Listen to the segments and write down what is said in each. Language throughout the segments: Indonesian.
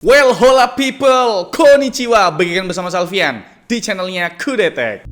Well, hola people, konnichiwa, bagikan bersama Salvian di channelnya Kudetek.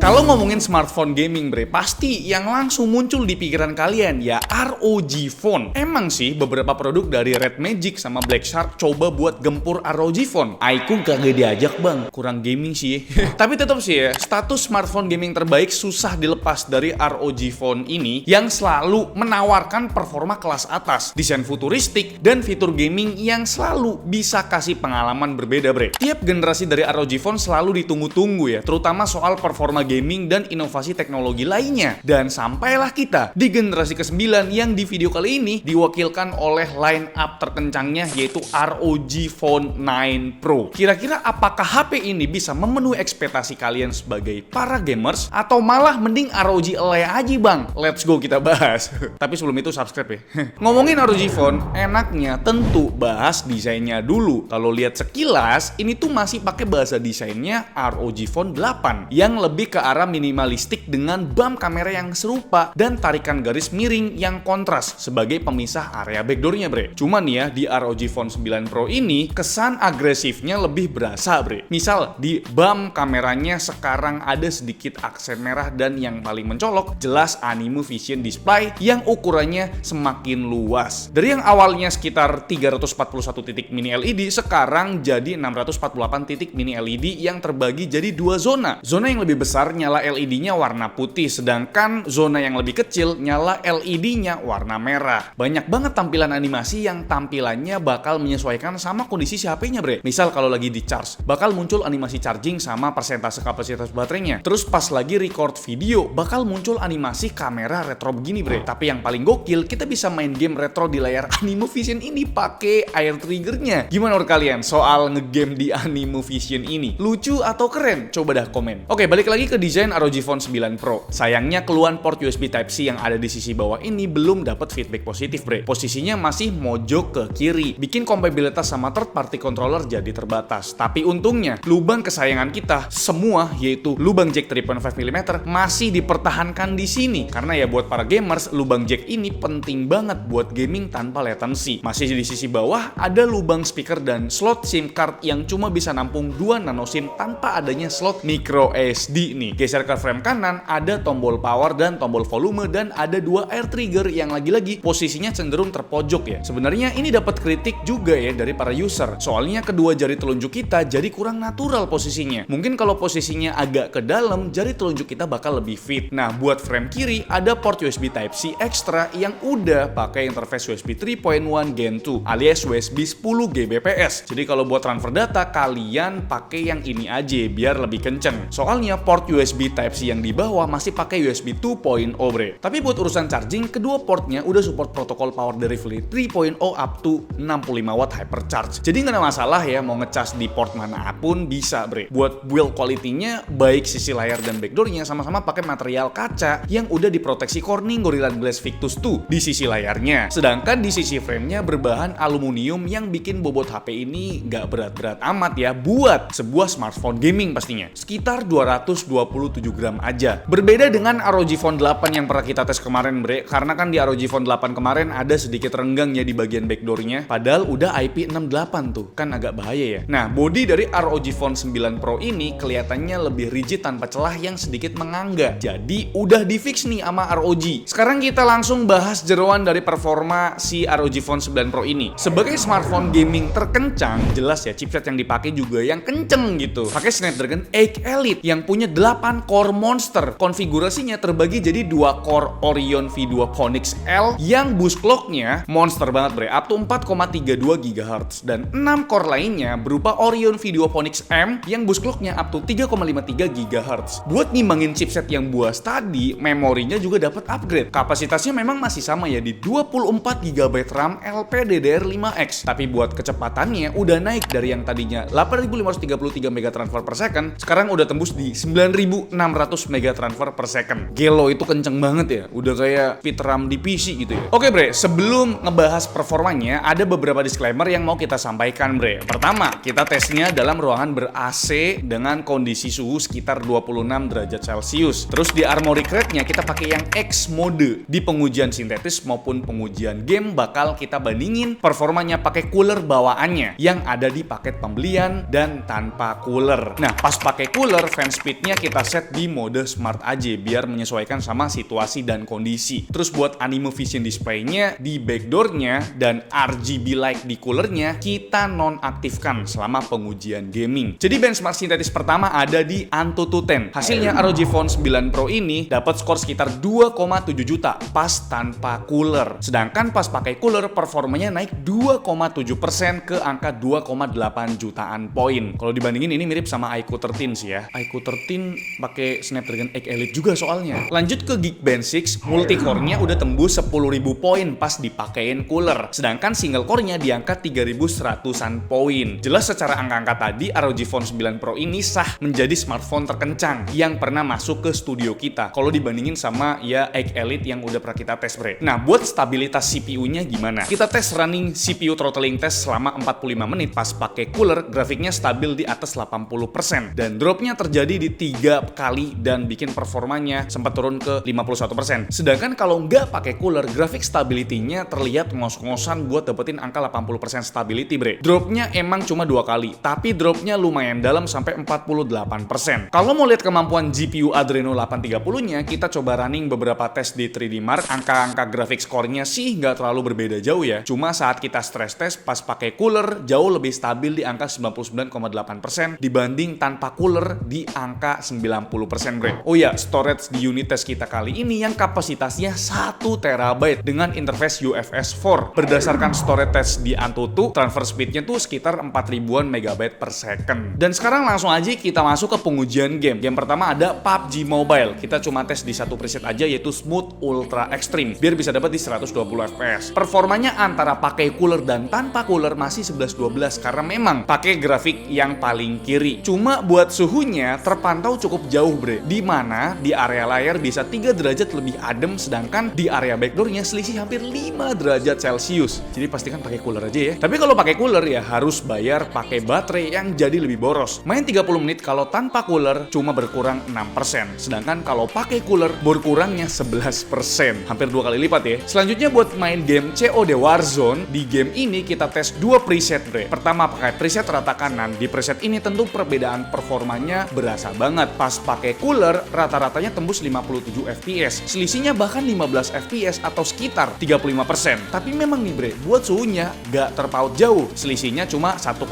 Kalau ngomongin smartphone gaming bre, pasti yang langsung muncul di pikiran kalian ya ROG Phone. Emang sih beberapa produk dari Red Magic sama Black Shark coba buat gempur ROG Phone. Aiku kagak diajak bang, kurang gaming sih. Tapi tetap sih ya, status smartphone gaming terbaik susah dilepas dari ROG Phone ini yang selalu menawarkan performa kelas atas, desain futuristik, dan fitur gaming yang selalu bisa kasih pengalaman berbeda bre. Tiap generasi dari ROG Phone selalu ditunggu-tunggu ya, terutama soal performa gaming dan inovasi teknologi lainnya. Dan sampailah kita di generasi ke-9 yang di video kali ini diwakilkan oleh line up terkencangnya yaitu ROG Phone 9 Pro. Kira-kira apakah HP ini bisa memenuhi ekspektasi kalian sebagai para gamers atau malah mending ROG eleh aja bang? Let's go kita bahas. Tapi sebelum itu subscribe ya. Ngomongin ROG Phone, enaknya tentu bahas desainnya dulu. Kalau lihat sekilas, ini tuh masih pakai bahasa desainnya ROG Phone 8 yang lebih ke arah minimalistik dengan bump kamera yang serupa dan tarikan garis miring yang kontras sebagai pemisah area backdoornya bre. Cuman ya di ROG Phone 9 Pro ini kesan agresifnya lebih berasa bre. Misal di bump kameranya sekarang ada sedikit aksen merah dan yang paling mencolok jelas Animo Vision Display yang ukurannya semakin luas. Dari yang awalnya sekitar 341 titik mini LED sekarang jadi 648 titik mini LED yang terbagi jadi dua zona. Zona yang lebih besar nyala LED-nya warna putih, sedangkan zona yang lebih kecil nyala LED-nya warna merah. Banyak banget tampilan animasi yang tampilannya bakal menyesuaikan sama kondisi si HP-nya bre. Misal kalau lagi di charge, bakal muncul animasi charging sama persentase kapasitas baterainya. Terus pas lagi record video, bakal muncul animasi kamera retro begini bre. Tapi yang paling gokil, kita bisa main game retro di layar Animo Vision ini pakai air triggernya. Gimana menurut kalian soal ngegame di Animo Vision ini? Lucu atau keren? Coba dah komen. Oke, balik lagi ke desain ROG Phone 9 Pro. Sayangnya keluhan port USB Type-C yang ada di sisi bawah ini belum dapat feedback positif bre. Posisinya masih mojok ke kiri, bikin kompatibilitas sama third party controller jadi terbatas. Tapi untungnya, lubang kesayangan kita semua yaitu lubang jack 3.5 mm masih dipertahankan di sini. Karena ya buat para gamers, lubang jack ini penting banget buat gaming tanpa latency. Masih di sisi bawah ada lubang speaker dan slot SIM card yang cuma bisa nampung 2 nano SIM tanpa adanya slot micro SD nih. Geser ke frame kanan ada tombol power dan tombol volume dan ada dua air trigger yang lagi-lagi posisinya cenderung terpojok ya. Sebenarnya ini dapat kritik juga ya dari para user. Soalnya kedua jari telunjuk kita jadi kurang natural posisinya. Mungkin kalau posisinya agak ke dalam, jari telunjuk kita bakal lebih fit. Nah, buat frame kiri ada port USB Type-C extra yang udah pakai interface USB 3.1 Gen 2 alias USB 10 Gbps. Jadi kalau buat transfer data kalian pakai yang ini aja biar lebih kenceng. Soalnya port USB Type-C yang di bawah masih pakai USB 2.0 bre. Tapi buat urusan charging, kedua portnya udah support protokol power delivery 3.0 up to 65 watt hypercharge. Jadi nggak ada masalah ya mau ngecas di port manapun bisa bre. Buat build quality-nya baik sisi layar dan backdoor-nya sama-sama pakai material kaca yang udah diproteksi Corning Gorilla Glass Victus 2 di sisi layarnya. Sedangkan di sisi frame-nya berbahan aluminium yang bikin bobot HP ini nggak berat-berat amat ya buat sebuah smartphone gaming pastinya. Sekitar 227 gram aja. Berbeda dengan ROG Phone 8 yang pernah kita tes kemarin bre, karena kan di ROG Phone 8 kemarin ada sedikit renggang ya di bagian backdoor-nya, padahal udah IP68 tuh, kan agak bahaya ya. Nah, body dari ROG Phone 9 Pro ini kelihatannya lebih rigid tanpa celah yang sedikit menganga. Jadi udah di fix nih sama ROG. Sekarang kita langsung bahas jeroan dari performa si ROG Phone 9 Pro ini. Sebagai smartphone gaming terkencang, jelas ya chipset yang dipakai juga yang kenceng gitu. Pakai Snapdragon 8 Elite yang punya 8 core monster. Konfigurasinya terbagi jadi 2 core Orion V2 Phoenix L yang boost clock-nya monster banget bre, up to 4,32 GHz, dan 6 core lainnya berupa Orion V2 Phoenix M yang boost clock-nya up to 3,53 GHz. Buat ngimbangin chipset yang buas tadi, memorinya juga dapat upgrade. Kapasitasnya memang masih sama ya di 24 GB RAM LPDDR5X, tapi buat kecepatannya udah naik dari yang tadinya 8.533 MB transfer per second, sekarang udah tembus di 9.000 1600 mega transfer per second. Gelo, itu kenceng banget ya, udah kayak speed RAM di PC gitu ya. Oke bre, sebelum ngebahas performanya, ada beberapa disclaimer yang mau kita sampaikan bre. Pertama, kita tesnya dalam ruangan ber-AC dengan kondisi suhu sekitar 26 derajat Celcius. Terus di Armoury Crate-nya kita pakai yang X mode. Di pengujian sintetis maupun pengujian game bakal kita bandingin performanya pakai cooler bawaannya yang ada di paket pembelian dan tanpa cooler. Nah, pas pakai cooler, fan speed-nya kita set di mode smart aja biar menyesuaikan sama situasi dan kondisi. Terus buat anime vision display-nya di backdoor-nya dan RGB light di coolernya kita nonaktifkan selama pengujian gaming. Jadi benchmark sintetis pertama ada di Antutu 10. Hasilnya ROG Phone 9 Pro ini dapat skor sekitar 2,7 juta pas tanpa cooler. Sedangkan pas pakai cooler performanya naik 2,7% ke angka 2,8 jutaan poin. Kalau dibandingin ini mirip sama iQOO 13 sih ya. iQOO 13 pakai Snapdragon 8 Elite juga soalnya. Lanjut ke Geekbench 6, multicore-nya udah tembus 10.000 poin pas dipakein cooler. Sedangkan single core-nya di angka 3.100-an poin. Jelas secara angka-angka tadi ROG Phone 9 Pro ini sah menjadi smartphone terkencang yang pernah masuk ke studio kita. Kalau dibandingin sama ya 8 Elite yang udah pernah kita tes bre. Nah, buat stabilitas CPU-nya gimana? Kita tes running CPU throttling test selama 45 menit pas pakai cooler, grafiknya stabil di atas 80% dan dropnya terjadi di 3 kali dan bikin performanya sempat turun ke 51%. Sedangkan kalau nggak pakai cooler, grafik stability-nya terlihat ngos-ngosan buat dapetin angka 80% stability bre. Dropnya emang cuma 2 kali, tapi dropnya lumayan dalam sampai 48%. Kalau mau lihat kemampuan GPU Adreno 830-nya, kita coba running beberapa tes di 3D Mark. Angka-angka grafik skornya sih nggak terlalu berbeda jauh ya. Cuma saat kita stress test pas pakai cooler jauh lebih stabil di angka 99,8% dibanding tanpa cooler di angka 90% bre. Oh ya, storage di unit test kita kali ini yang kapasitasnya 1 TB dengan interface UFS 4. Berdasarkan storage test di Antutu, transfer speednya tuh sekitar 4000-an megabyte per second. Dan sekarang langsung aja kita masuk ke pengujian game. Game pertama ada PUBG Mobile. Kita cuma tes di satu preset aja yaitu Smooth Ultra Extreme biar bisa dapat di 120 fps. Performanya antara pakai cooler dan tanpa cooler masih 11-12 karena memang pakai grafik yang paling kiri. Cuma buat suhunya terpantau cukup jauh bre. Di mana di area layar bisa 3 derajat lebih adem sedangkan di area backdoornya selisih hampir 5 derajat Celcius. Jadi pastikan pakai cooler aja ya. Tapi kalau pakai cooler ya harus bayar pakai baterai yang jadi lebih boros. Main 30 menit kalau tanpa cooler cuma berkurang 6%. Sedangkan kalau pakai cooler berkurangnya 11%. Hampir 2 kali lipat ya. Selanjutnya buat main game COD Warzone, di game ini kita tes 2 preset bre. Pertama pakai preset rata kanan. Di preset ini tentu perbedaan performanya berasa banget. Pas pakai cooler rata-ratanya tembus 57 fps. Selisihnya bahkan 15 fps atau sekitar 35%. Tapi memang nih bre, buat suhunya gak terpaut jauh. Selisihnya cuma 1,5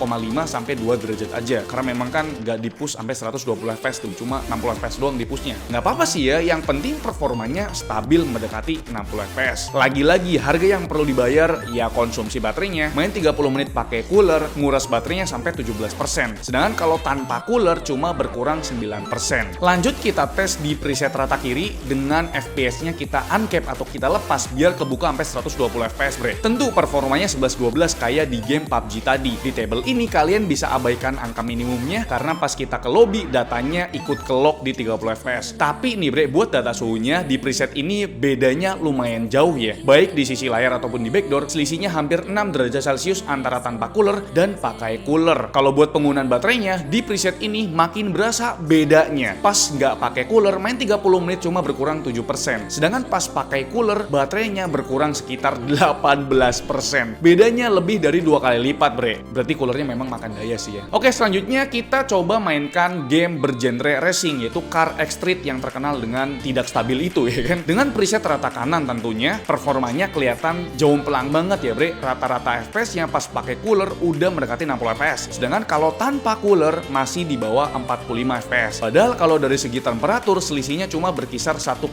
sampai 2 derajat aja. Karena memang kan gak di-push sampai 120 fps tuh, cuma 60 fps doang di-pushnya. Nggak apa-apa sih ya, yang penting performanya stabil mendekati 60 fps. Lagi-lagi harga yang perlu dibayar ya konsumsi baterainya. Main 30 menit pakai cooler, nguras baterainya sampai 17%. Sedangkan kalau tanpa cooler cuma berkurang 9%. Lanjut kita tes di preset rata kiri dengan FPS-nya kita uncap atau kita lepas biar kebuka sampai 120 fps bre. Tentu performanya 11-12 kayak di game PUBG tadi. Di table ini kalian bisa abaikan angka minimumnya karena pas kita ke lobby datanya ikut ke lock di 30 fps. Tapi nih bre, buat data suhunya di preset ini bedanya lumayan jauh ya. Baik di sisi layar ataupun di backdoor selisihnya hampir 6 derajat Celcius antara tanpa cooler dan pakai cooler. Kalau buat penggunaan baterainya di preset ini makin berasa bedanya. Pas nggak pakai cooler main 30 menit cuma berkurang 7%. Sedangkan pas pakai cooler baterainya berkurang sekitar 18%. Bedanya lebih dari 2 kali lipat bre. Berarti coolernya memang makan daya sih ya. Oke, selanjutnya kita coba mainkan game bergenre racing yaitu Car X Street yang terkenal dengan tidak stabil itu ya kan. Dengan preset rata kanan tentunya performanya kelihatan jomplang banget ya bre. Rata-rata FPS-nya pas pakai cooler udah mendekati 60 fps. Sedangkan kalau tanpa cooler masih di bawah 45 fps. Padahal kalau dari segi temperatur selisihnya cuma berkisar 1,5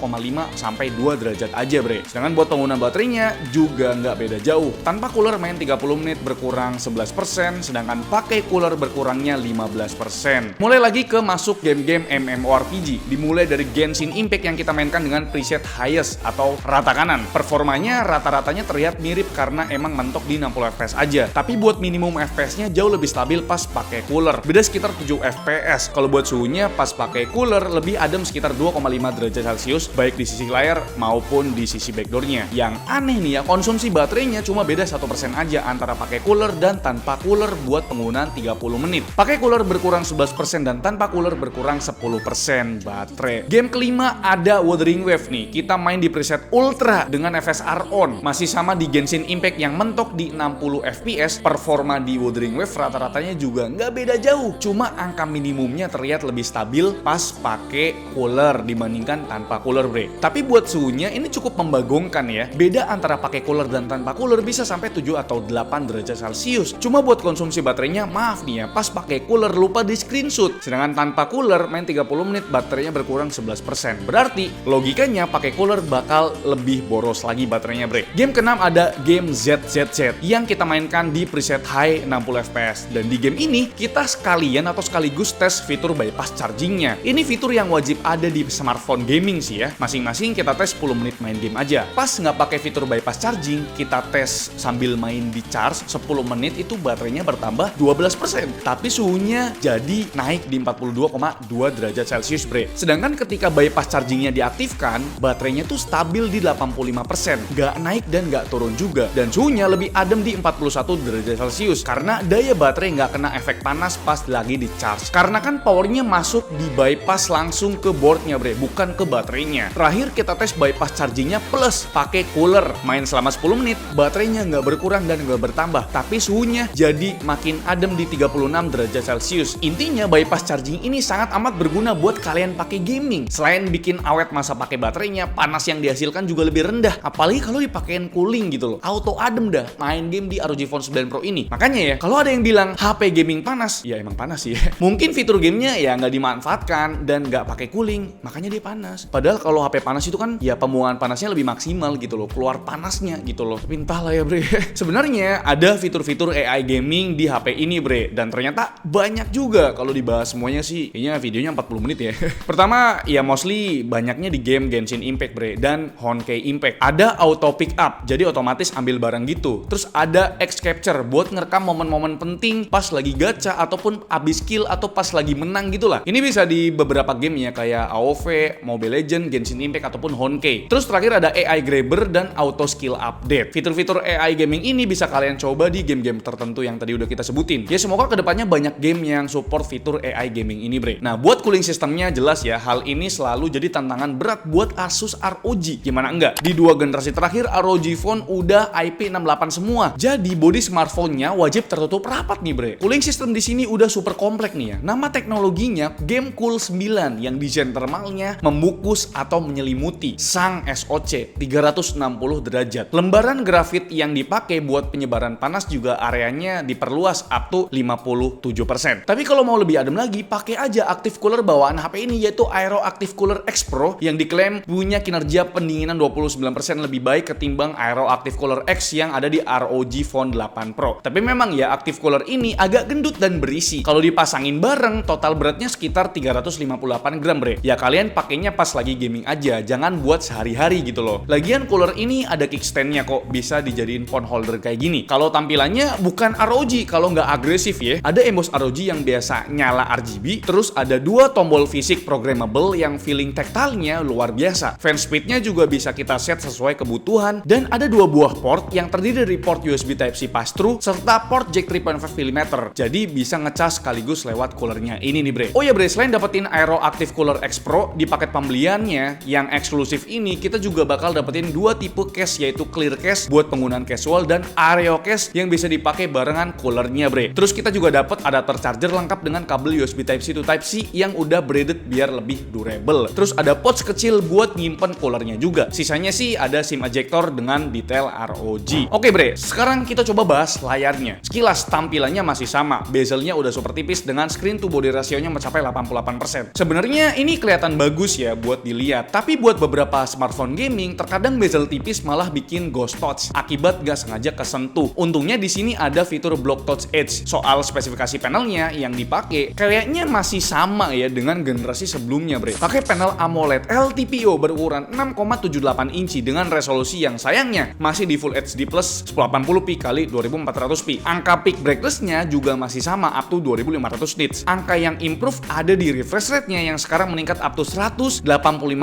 sampai 2 derajat aja bre. Sedangkan buat penggunaan baterainya juga nggak beda jauh. Tanpa cooler main 30 menit berkurang 11%, sedangkan pakai cooler berkurangnya 15%. Mulai lagi ke masuk game-game MMORPG. Dimulai dari Genshin Impact yang kita mainkan dengan preset highest atau rata kanan. Performanya rata-ratanya terlihat mirip karena emang mentok di 60 fps aja. Tapi buat minimum FPS-nya jauh lebih stabil pas pakai cooler. Beda sekitar 7 fps. Kalau buat suhunya pas pakai cooler lebih adem sekitar 2,5 derajat Celcius baik di sisi layar maupun di sisi backdoornya. Yang aneh nih ya, konsumsi baterainya cuma beda 1% aja antara pakai cooler dan tanpa cooler buat penggunaan 30 menit. Pakai cooler berkurang 11% dan tanpa cooler berkurang 10% baterai. Game kelima ada Wuthering Waves nih. Kita main di preset Ultra dengan FSR on. Masih sama di Genshin Impact yang mentok di 60 FPS. Performa di Wuthering Waves rata-ratanya juga nggak beda jauh. Cuma angka minimumnya terlihat lebih stabil pas pakai cooler dibandingkan tanpa cooler, bre. Tapi buat suhunya ini cukup membagongkan ya. Beda antara pakai cooler dan tanpa cooler bisa sampai 7 atau 8 derajat Celcius. Cuma buat konsumsi baterainya, maaf nih ya, pas pakai cooler lupa di screenshot. Sedangkan tanpa cooler main 30 menit baterainya berkurang 11%. Berarti logikanya pakai cooler bakal lebih boros lagi baterainya, bre. Game keenam ada game ZZZ yang kita mainkan di preset high 60 fps. Dan di game ini kita sekalian atau sekaligus tes fitur bypass chargingnya. Ini fitur yang wajib ada di smartphone gaming sih ya. Masing-masing kita tes 10 menit main game aja. Pas nggak pakai fitur bypass charging, kita tes sambil main di charge 10 menit itu baterainya bertambah 12%. Tapi suhunya jadi naik di 42,2 derajat Celcius, bre. Sedangkan ketika bypass chargingnya diaktifkan, baterainya tuh stabil di 85%. Nggak naik dan nggak turun juga. Dan suhunya lebih adem di 41 derajat Celcius. Karena daya baterai nggak kena efek panas pas lagi di charge. Karena kan powernya masuk di bypass langsung ke boardnya, bre, bukan ke baterainya. Terakhir kita tes bypass chargingnya plus pakai cooler. Main selama 10 menit, baterainya nggak berkurang dan nggak bertambah. Tapi suhunya jadi makin adem di 36 derajat Celcius. Intinya bypass charging ini sangat amat berguna buat kalian pakai gaming. Selain bikin awet masa pakai baterainya, panas yang dihasilkan juga lebih rendah. Apalagi kalau dipakein cooling gitu loh. Auto adem dah main game di ROG Phone 9 Pro ini. Makanya ya, kalau ada yang bilang HP gaming panas, ya emang panas sih ya. Mungkin fitur gamenya ya nggak dimanfaatkan dan nggak pakai cooling, makanya dia panas. Padahal kalau HP panas itu kan ya pembuangan panasnya lebih maksimal gitu loh, keluar panasnya gitu loh. Tapi entahlah ya, bre. Sebenarnya ada fitur-fitur AI gaming di HP ini, bre, dan ternyata banyak juga. Kalau dibahas semuanya sih kayaknya videonya 40 menit ya. Pertama ya mostly banyaknya di game Genshin Impact, bre, dan Honkai Impact. Ada auto pick up, jadi otomatis ambil barang gitu. Terus ada X capture buat ngerekam momen-momen penting pas lagi gacha ataupun abis kill atau pas lagi menang gitulah. Ini bisa di beberapa game ya kayak AoV, Mobile Legends, Genshin Impact ataupun Honkai. Terus terakhir ada AI grabber dan auto skill update. Fitur-fitur AI gaming ini bisa kalian coba di game-game tertentu yang tadi udah kita sebutin. Ya semoga kedepannya banyak game yang support fitur AI gaming ini, bre. Nah buat cooling sistemnya jelas ya, hal ini selalu jadi tantangan berat buat Asus ROG. Gimana enggak? Di dua generasi terakhir ROG Phone udah IP68 semua. Jadi bodi smartphone-nya wajib tertutup rapat nih, bre. Cooling system di sini udah super kompleks nih ya. Nama teknologinya Game Cool 9 yang desain thermalnya membungkus atau menyelimuti sang SoC 360 derajat. Lembaran grafit yang dipakai buat penyebaran panas juga areanya diperluas up to 57%. Tapi kalau mau lebih adem lagi, pakai aja active cooler bawaan HP ini yaitu Aero Active Cooler X Pro yang diklaim punya kinerja pendinginan 29% lebih baik ketimbang Aero Active Cooler X yang ada di ROG Phone 8 Pro. Tapi memang ya Active Cooler ini agak gendut dan berisi. Kalau dipasangin bareng, total beratnya sekitar 358 gram, bre. Ya kalian pakainya pas lagi gaming aja, jangan buat sehari-hari gitu loh. Lagian cooler ini ada kickstand-nya kok, bisa dijadiin phone holder kayak gini. Kalau tampilannya bukan ROG, kalau nggak agresif ya. Ada emboss ROG yang biasa nyala RGB, terus ada dua tombol fisik programmable yang feeling tactile-nya luar biasa. Fan speed-nya juga bisa kita set sesuai kebutuhan, dan ada dua buah port yang terdiri dari port USB Type-C pass-through serta port jack 3.5 mm. Jadi bisa ngecas sekaligus lewat coolernya ini nih, bre. Oh ya, bre, selain dapetin Aero Active Cooler X Pro di paket pembeliannya yang eksklusif ini, kita juga bakal dapetin dua tipe case, yaitu clear case buat penggunaan casual dan Aero case yang bisa dipakai barengan coolernya, bre. Terus kita juga dapat adapter charger lengkap dengan kabel USB Type-C to Type-C yang udah braided biar lebih durable. Terus ada pouch kecil buat nyimpen coolernya juga. Sisanya sih ada SIM ejector dengan detail ROG. Oke, bre, sekarang kita coba bahas layarnya. Sekilas tampilannya masih sama. Bezelnya udah super tipis dengan screen to body ratio-nya mencapai 88%. Sebenarnya ini kelihatan bagus ya buat dilihat, tapi buat beberapa smartphone gaming terkadang bezel tipis malah bikin ghost touch akibat gak sengaja kesentuh. Untungnya di sini ada fitur block touch edge. Soal spesifikasi panelnya yang dipakai kayaknya masih sama ya dengan generasi sebelumnya, bre. Pakai panel AMOLED LTPO berukuran 6,78 inci dengan resolusi yang sayangnya masih di Full HD Plus 1080p x 2400p. Angka peak brightness-nya juga masih sama up to 2500 nits. Angka yang improve ada di dari refresh rate-nya yang sekarang meningkat up to 185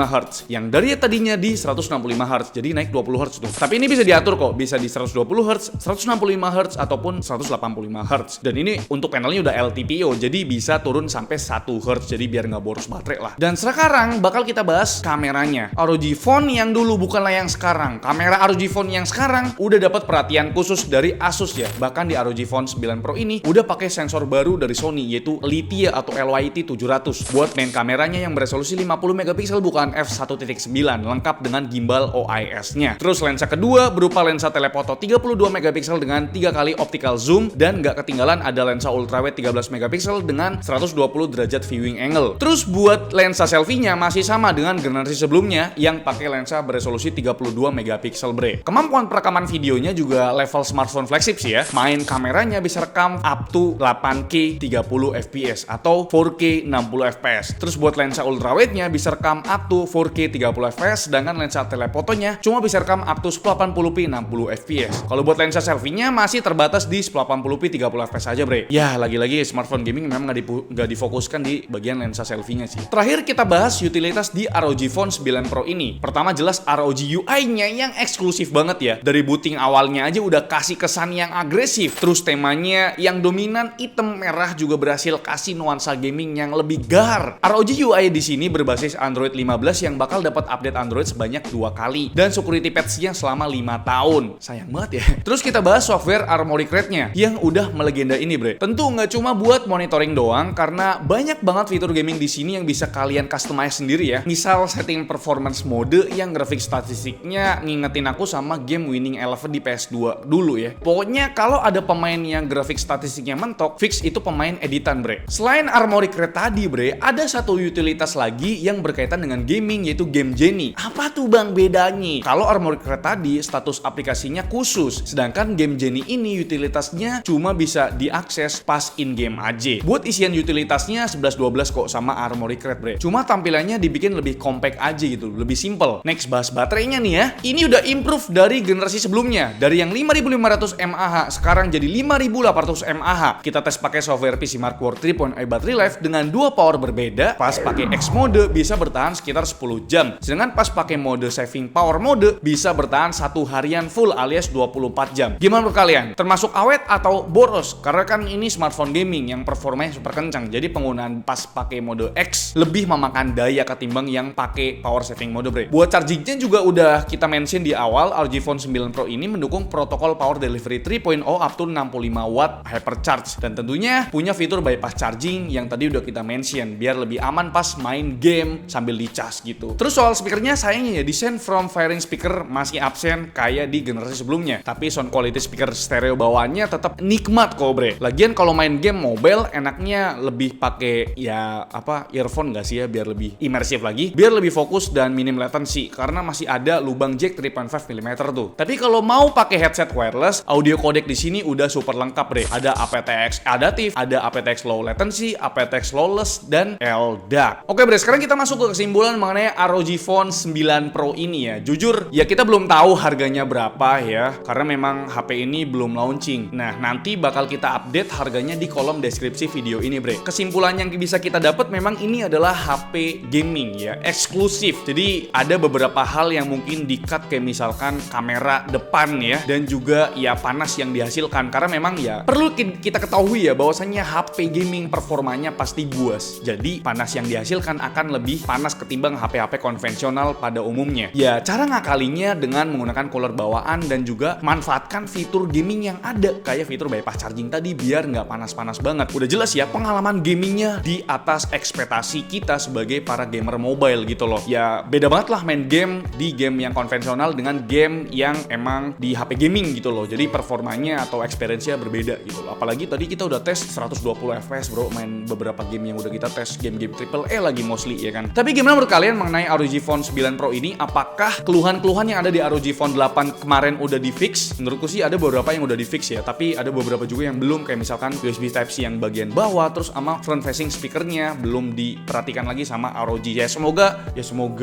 Hz, yang dari tadinya di 165 Hz, jadi naik 20 Hz tuh. Tapi ini bisa diatur kok, bisa di 120 Hz, 165 Hz ataupun 185 Hz. Dan ini untuk panelnya udah LTPO, jadi bisa turun sampai 1 Hz, jadi biar nggak boros baterai lah. Dan sekarang bakal kita bahas kameranya. ROG Phone yang dulu bukanlah yang sekarang. Kamera ROG Phone yang sekarang udah dapat perhatian khusus dari Asus ya. Bahkan di ROG Phone 9 Pro ini udah pakai sensor baru dari Sony, yaitu Lithia atau LYT 700 buat main kameranya yang beresolusi 50 megapiksel bukan f1.9, lengkap dengan gimbal OIS-nya. Terus lensa kedua berupa lensa telefoto 32 megapiksel dengan 3 kali optical zoom, dan nggak ketinggalan ada lensa ultrawide 13 megapiksel dengan 120 derajat viewing angle. Terus buat lensa selfie-nya masih sama dengan generasi sebelumnya yang pakai lensa beresolusi 32 megapiksel bre. Kemampuan perekaman videonya juga level smartphone flagship sih ya. Main kameranya bisa rekam up to 8K 30 fps atau 4K 60 fps. Terus buat lensa ultrawide-nya bisa rekam up to 4K 30 fps, sedangkan lensa telefotonya cuma bisa rekam up to 1080p 60 fps. Kalau buat lensa selfie-nya masih terbatas di 1080p 30 fps aja bre. Ya lagi-lagi smartphone gaming memang nggak difokuskan di bagian lensa selfie-nya sih. Terakhir kita bahas utilitas di ROG Phone 9 Pro ini. Pertama jelas ROG UI-nya yang eksklusif banget ya. Dari booting awalnya aja udah kasih kesan yang agresif. Terus temanya yang dominan hitam merah juga berhasil kasih nuansa gaming yang lebih gahar. ROG UI di sini berbasis Android 15 yang bakal dapat update Android sebanyak 2 kali dan security patch-nya selama 5 tahun. Sayang banget ya. Terus kita bahas software Armoury Crate-nya yang udah melegenda ini bre. Tentu nggak cuma buat monitoring doang, karena banyak banget fitur gaming di sini yang bisa kalian customize sendiri ya. Misal setting performance mode yang grafik statistiknya ngingetin aku sama game Winning Eleven di PS2 dulu ya. Pokoknya kalau ada pemain yang grafik statistiknya mentok, fix itu pemain editan bre. Selain Armoury Crate tadi bre, ada satu utilitas lagi yang berkaitan dengan gaming, yaitu Game Genie. Apa tuh bang bedanya? Kalau Armoury Crate tadi status aplikasinya khusus, sedangkan Game Genie ini utilitasnya cuma bisa diakses pas in game aja. Buat isian utilitasnya 11-12 kok sama Armoury Crate bre. Cuma tampilannya dibikin lebih compact aja gitu, lebih simple. Next bahas baterainya nih ya. Ini udah improve dari generasi sebelumnya. Dari yang 5500 mAh sekarang jadi 5800 mAh. Kita tes pakai software PC Mark World 3.0 Battery Life dengan 2 power berbeda. Pas pakai X mode bisa bertahan sekitar 10 jam. Sedangkan pas pakai mode saving power mode bisa bertahan 1 harian full alias 24 jam. Gimana menurut kalian? Termasuk awet atau boros? Karena kan ini smartphone gaming yang performanya super kencang. Jadi penggunaan pas pakai mode X lebih memakan daya ketimbang yang pakai power saving mode bre. Buat chargingnya juga udah kita mention di awal, ROG Phone 9 Pro ini mendukung protokol Power Delivery 3.0 up to 65 watt hypercharge, dan tentunya punya fitur bypass charging yang tadi udah kita mention biar lebih aman pas main game sambil dicas gitu. Terus soal speakernya sayangnya ya desain front firing speaker masih absen kayak di generasi sebelumnya, tapi sound quality speaker stereo bawaannya tetap nikmat kok bre. Lagian kalau main game mobile enaknya lebih pakai ya earphone nggak sih ya, biar lebih imersif lagi, biar lebih fokus dan minim latency karena masih ada lubang jack 3.5 mm tuh. Tapi kalau mau pakai headset wireless, audio codec di sini udah super lengkap bre. Ada aptX adaptif, ada aptX low latency, aptX lawless, dan LDAC. Oke bre, sekarang kita masuk ke kesimpulan mengenai ROG Phone 9 Pro ini ya. Jujur ya kita belum tahu harganya berapa ya, karena memang HP ini belum launching. Nah nanti bakal kita update harganya di kolom deskripsi video ini bre. Kesimpulan yang bisa kita dapat memang ini adalah HP gaming ya, eksklusif. Jadi ada beberapa hal yang mungkin di-cut kayak misalkan kamera depan ya, dan juga ya panas yang dihasilkan, karena memang ya perlu kita ketahui ya bahwasannya HP gaming performanya pasti buas. Jadi panas yang dihasilkan akan lebih panas ketimbang HP-HP konvensional pada umumnya. Ya cara ngakalinya dengan menggunakan cooler bawaan dan juga manfaatkan fitur gaming yang ada kayak fitur bypass charging tadi biar nggak panas-panas banget. Udah jelas ya pengalaman gamingnya di atas ekspektasi kita sebagai para gamer mobile gitu loh. Ya beda banget lah main game di game yang konvensional dengan game yang emang di HP gaming gitu loh. Jadi performanya atau experience-nya berbeda gitu loh. Apalagi tadi kita udah tes 120 fps bro, main beberapa game yang udah kita tes, game-game AAA lagi mostly ya kan. Tapi gimana menurut kalian mengenai ROG Phone 9 Pro ini? Apakah keluhan-keluhan yang ada di ROG Phone 8 kemarin udah di fix? Menurutku sih ada beberapa yang udah di fix ya, tapi ada beberapa juga yang belum, kayak misalkan USB Type-C yang bagian bawah, terus sama front facing speakernya belum diperhatikan lagi sama ROG. Ya semoga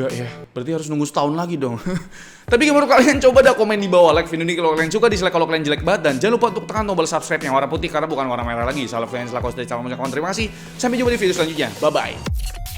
ya. Berarti harus nunggu setahun lagi dong. Tapi gimana menurut kalian? Coba dah komen di bawah, like video ini kalau kalian suka, dislike kalau kalian jelek banget, dan jangan lupa untuk tekan tombol subscribe yang warna putih karena bukan warna merah lagi. Salam kalian selaku dari channel. Terima kasih. Sampai jumpa di video video selanjutnya. Bye-bye.